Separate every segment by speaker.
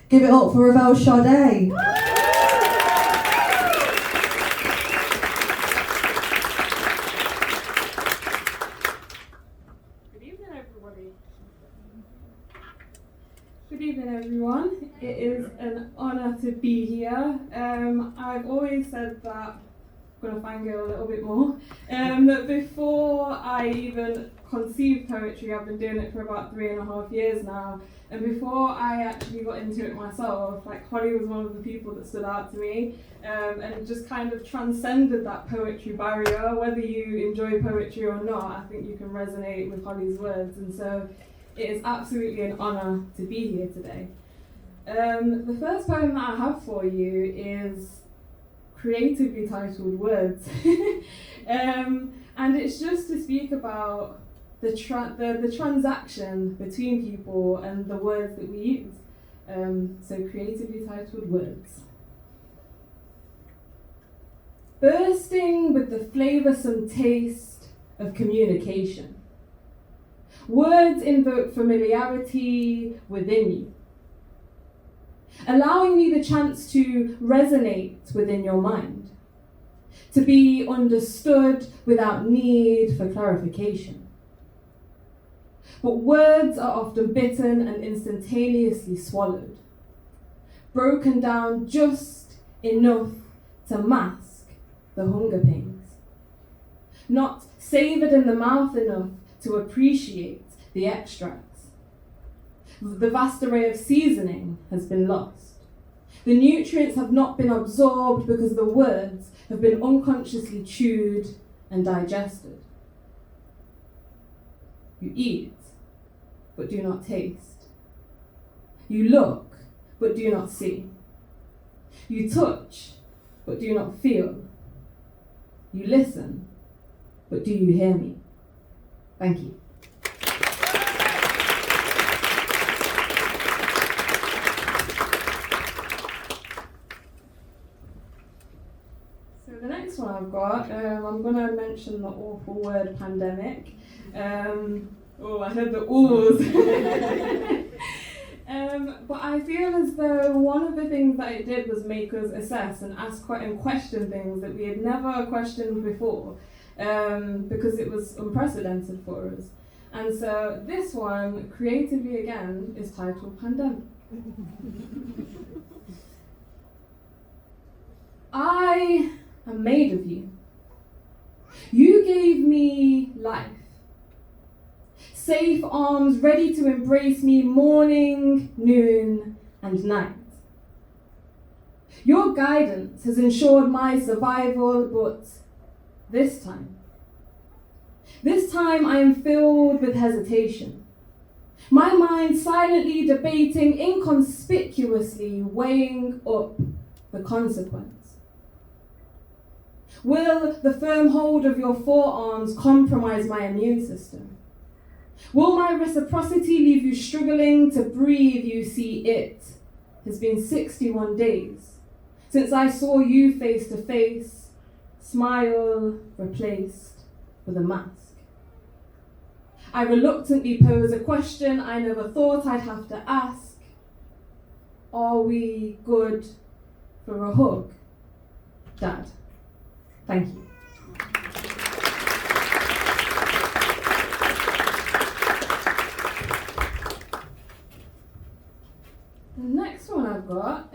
Speaker 1: Give it up for Ravel Sade.
Speaker 2: Good evening, everyone. It is an honour to be here. I've always said that, I'm going to fangirl a little bit more, that before I even conceived poetry, I've been doing it for about 3.5 years now, and before I actually got into it myself, like Hollie was one of the people that stood out to me, and just kind of transcended that poetry barrier. Whether you enjoy poetry or not, I think you can resonate with Hollie's words, and so it is absolutely an honour to be here today. The first poem that I have for you is creatively titled Words. And it's just to speak about the transaction between people and the words that we use. So creatively titled Words. Bursting with the flavoursome taste of communication. Words invoke familiarity within you, allowing me the chance to resonate within your mind, to be understood without need for clarification. But words are often bitten and instantaneously swallowed, broken down just enough to mask the hunger pains, not savoured in the mouth enough to appreciate the extracts. The vast array of seasoning has been lost. The nutrients have not been absorbed because the words have been unconsciously chewed and digested. You eat, but do not taste. You look, but do not see. You touch, but do not feel. You listen, but do you hear me? Thank you. So the next one I've got, I'm going to mention the awful word pandemic. I heard the oohs. But I feel as though one of the things that it did was make us assess and ask and question things that we had never questioned before. Because it was unprecedented for us. And so this one, creatively again, is titled Pandemic. I am made of you. You gave me life. Safe arms ready to embrace me morning, noon, and night. Your guidance has ensured my survival, but this time I am filled with hesitation. My mind silently debating, inconspicuously weighing up the consequence. Will the firm hold of your forearms compromise my immune system? Will my reciprocity leave you struggling to breathe? You see, it has been 61 days since I saw you face to face, smile replaced with a mask. I reluctantly pose a question I never thought I'd have to ask. Are we good for a hug, Dad? Thank you. The next one I've got,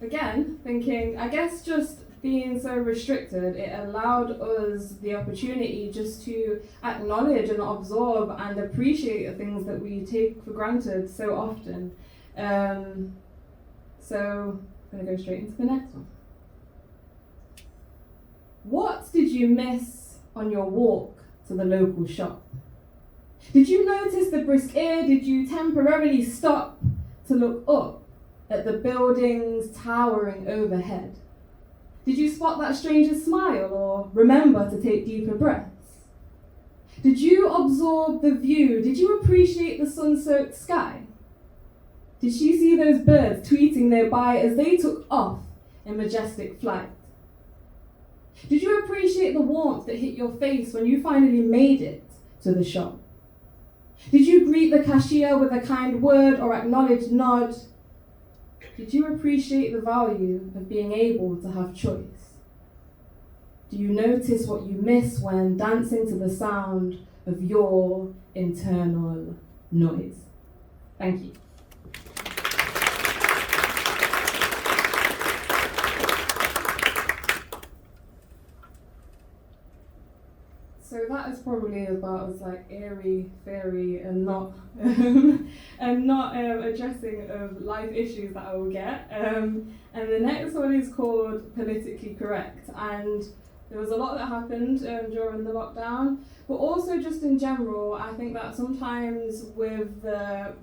Speaker 2: again, thinking, I guess just being so restricted, it allowed us the opportunity just to acknowledge and absorb and appreciate the things that we take for granted so often. So I'm going to go straight into the next one. What did you miss on your walk to the local shop? Did you notice the brisk air? Did you temporarily stop to look up at the buildings towering overhead? Did you spot that stranger's smile or remember to take deeper breaths? Did you absorb the view? Did you appreciate the sun-soaked sky? Did you see those birds tweeting nearby as they took off in majestic flight? Did you appreciate the warmth that hit your face when you finally made it to the shop? Did you greet the cashier with a kind word or acknowledged nod Did you appreciate the value of being able to have choice? Do you notice what you miss when dancing to the sound of your internal noise? Thank you. So that is probably about as like airy, fairy, and not addressing of life issues that I will get. And the next one is called Politically Correct, and there was a lot that happened during the lockdown, but also just in general, I think that sometimes with the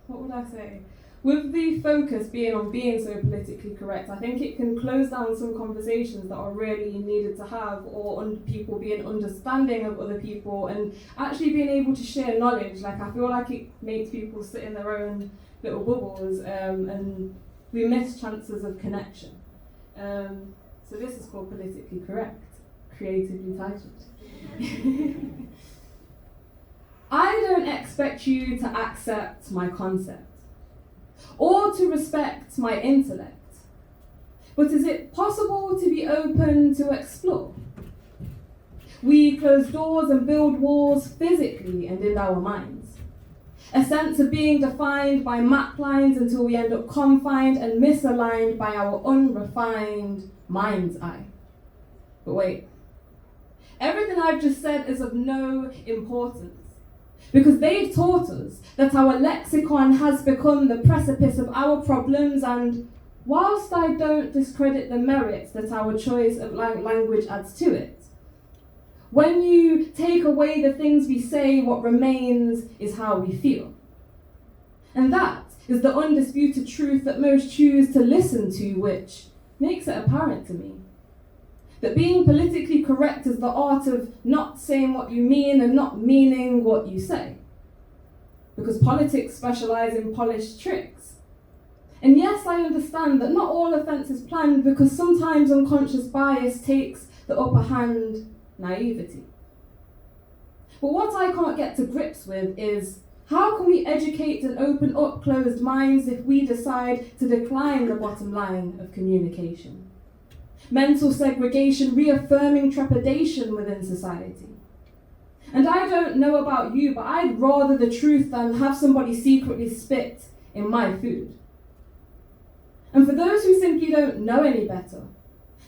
Speaker 2: what would I say? With the focus being on being so politically correct, I think it can close down some conversations that are really needed to have, or people being understanding of other people and actually being able to share knowledge. Like, I feel like it makes people sit in their own little bubbles, and we miss chances of connection. So this is called Politically Correct, creatively titled. I don't expect you to accept my concept or to respect my intellect, but is it possible to be open to explore? We close doors and build walls physically and in our minds. A sense of being defined by map lines until we end up confined and misaligned by our unrefined mind's eye. But wait, everything I've just said is of no importance, because they've taught us that our lexicon has become the precipice of our problems, and whilst I don't discredit the merits that our choice of language adds to it, when you take away the things we say, what remains is how we feel. And that is the undisputed truth that most choose to listen to, which makes it apparent to me that being politically correct is the art of not saying what you mean and not meaning what you say. Because politics specialise in polished tricks. And yes, I understand that not all offence is planned, because sometimes unconscious bias takes the upper hand, naivety. But what I can't get to grips with is, how can we educate and open up closed minds if we decide to decline the bottom line of communication? Mental segregation reaffirming trepidation within society. And I don't know about you, but I'd rather the truth than have somebody secretly spit in my food. And for those who simply don't know any better,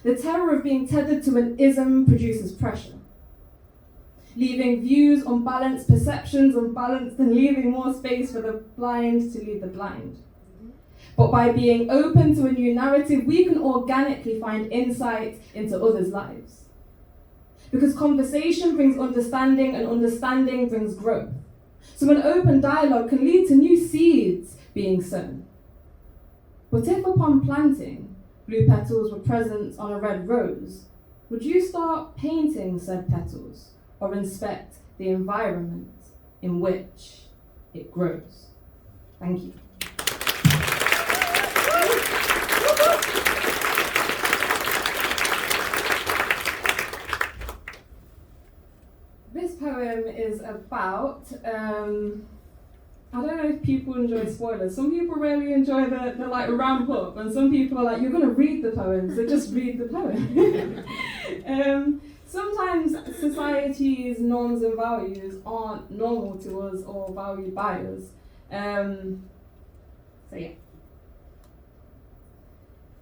Speaker 2: the terror of being tethered to an ism produces pressure, leaving views unbalanced, perceptions unbalanced, and leaving more space for the blind to lead the blind. But by being open to a new narrative, we can organically find insight into others' lives. Because conversation brings understanding, and understanding brings growth. So an open dialogue can lead to new seeds being sown. But if upon planting, blue petals were present on a red rose, would you start painting said petals or inspect the environment in which it grows? Thank you. This poem is about, I don't know if people enjoy spoilers. Some people really enjoy the like ramp up, and some people are like, you're going to read the poem, so just read the poem. Sometimes society's norms and values aren't normal to us or valued by us. So yeah.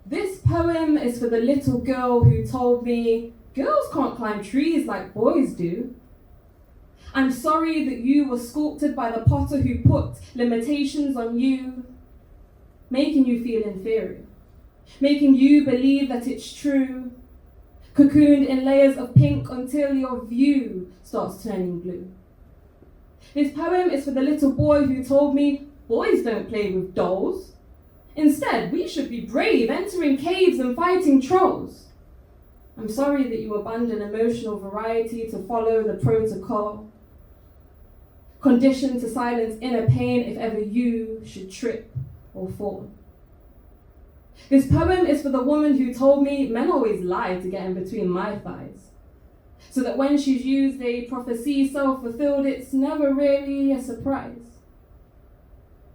Speaker 2: This poem is for the little girl who told me, girls can't climb trees like boys do. I'm sorry that you were sculpted by the potter who put limitations on you, making you feel inferior, making you believe that it's true, cocooned in layers of pink until your view starts turning blue. This poem is for the little boy who told me, boys don't play with dolls. Instead, we should be brave, entering caves and fighting trolls. I'm sorry that you abandon emotional variety to follow the protocol, conditioned to silence inner pain if ever you should trip or fall. This poem is for the woman who told me men always lie to get in between my thighs, so that when she's used a prophecy self-fulfilled, it's never really a surprise.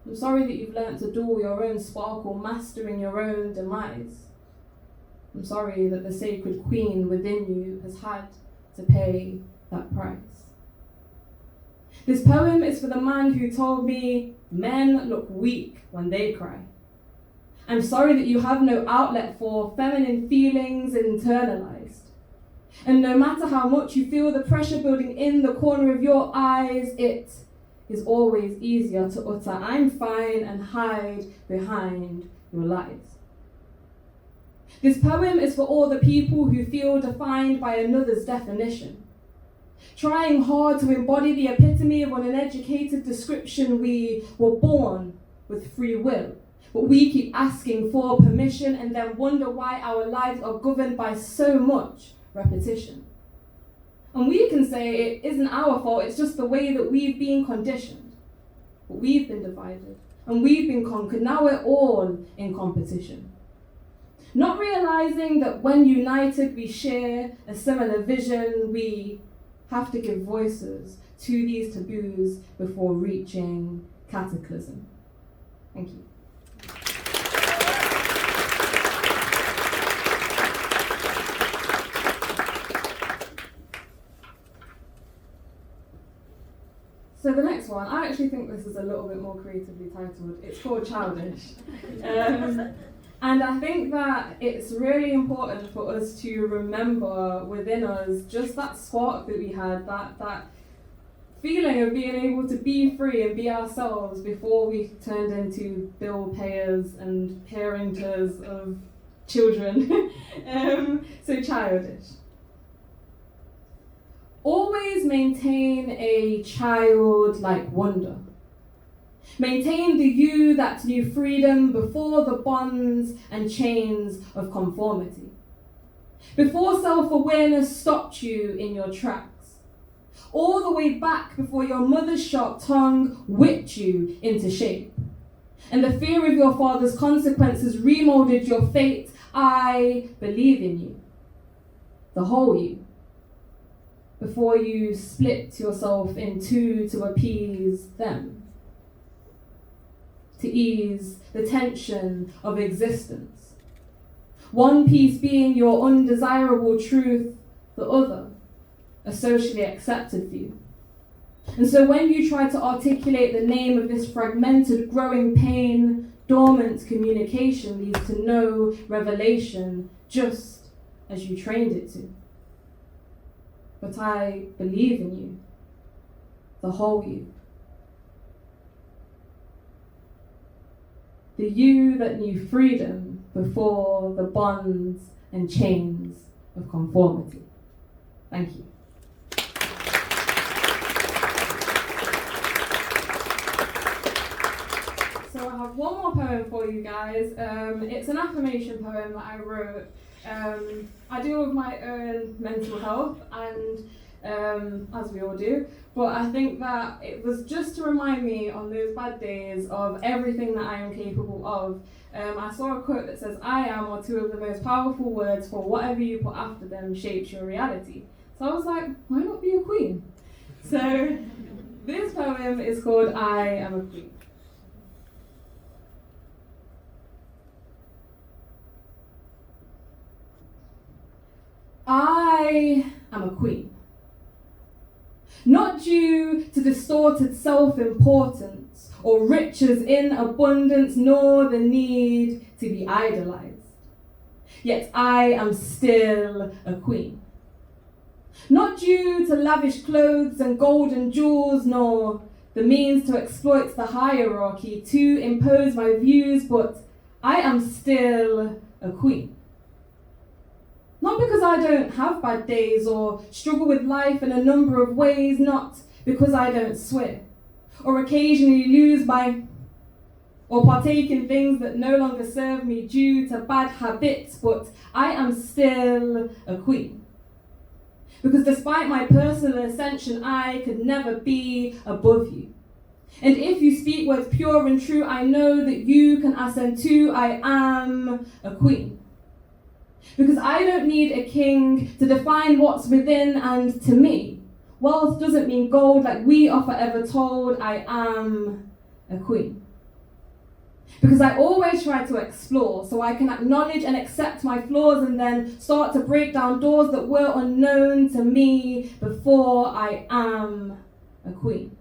Speaker 2: I'm sorry that you've learnt to duel your own sparkle, mastering your own demise. I'm sorry that the sacred queen within you has had to pay that price. This poem is for the man who told me men look weak when they cry. I'm sorry that you have no outlet for feminine feelings internalized. And no matter how much you feel the pressure building in the corner of your eyes, it is always easier to utter, I'm fine, and hide behind your lies. This poem is for all the people who feel defined by another's definition, trying hard to embody the epitome of an uneducated description. We were born with free will, but we keep asking for permission and then wonder why our lives are governed by so much repetition. And we can say it isn't our fault, it's just the way that we've been conditioned. But we've been divided and we've been conquered. Now we're all in competition. Not realizing that when united we share a similar vision, we have to give voices to these taboos before reaching cataclysm. Thank you. So the next one, I actually think this is a little bit more creatively titled. It's called Childish. And I think that it's really important for us to remember within us just that spark that we had, that feeling of being able to be free and be ourselves before we turned into bill payers and parenters of children. So childish. Always maintain a childlike wonder. Maintain the you that knew freedom before the bonds and chains of conformity. Before self-awareness stopped you in your tracks. All the way back before your mother's sharp tongue whipped you into shape. And the fear of your father's consequences remolded your fate. I believe in you. The whole you. Before you split yourself in two to appease them. To ease the tension of existence. One piece being your undesirable truth, the other a socially accepted view. And so when you try to articulate the name of this fragmented, growing pain, dormant communication leads to no revelation, just as you trained it to. But I believe in you, the whole you. The you that knew freedom before the bonds and chains of conformity. Thank you. So I have one more poem for you guys. It's an affirmation poem that I wrote. I deal with my own mental health, and as we all do, but I think that it was just to remind me on those bad days of everything that I am capable of. I saw a quote that says, I am are two of the most powerful words, for whatever you put after them shapes your reality. So I was like, why not be a queen? So this poem is called I Am a Queen. I am a queen. Not due to distorted self-importance or riches in abundance, nor the need to be idolized. Yet I am still a queen. Not due to lavish clothes and golden jewels, nor the means to exploit the hierarchy to impose my views, but I am still a queen. Not because I don't have bad days or struggle with life in a number of ways, not because I don't swear, or occasionally lose or partake in things that no longer serve me due to bad habits, but I am still a queen. Because despite my personal ascension, I could never be above you. And if you speak words pure and true, I know that you can ascend too. I am a queen. Because I don't need a king to define what's within, and to me, wealth doesn't mean gold like we are forever told. I am a queen. Because I always try to explore so I can acknowledge and accept my flaws and then start to break down doors that were unknown to me before I am a queen.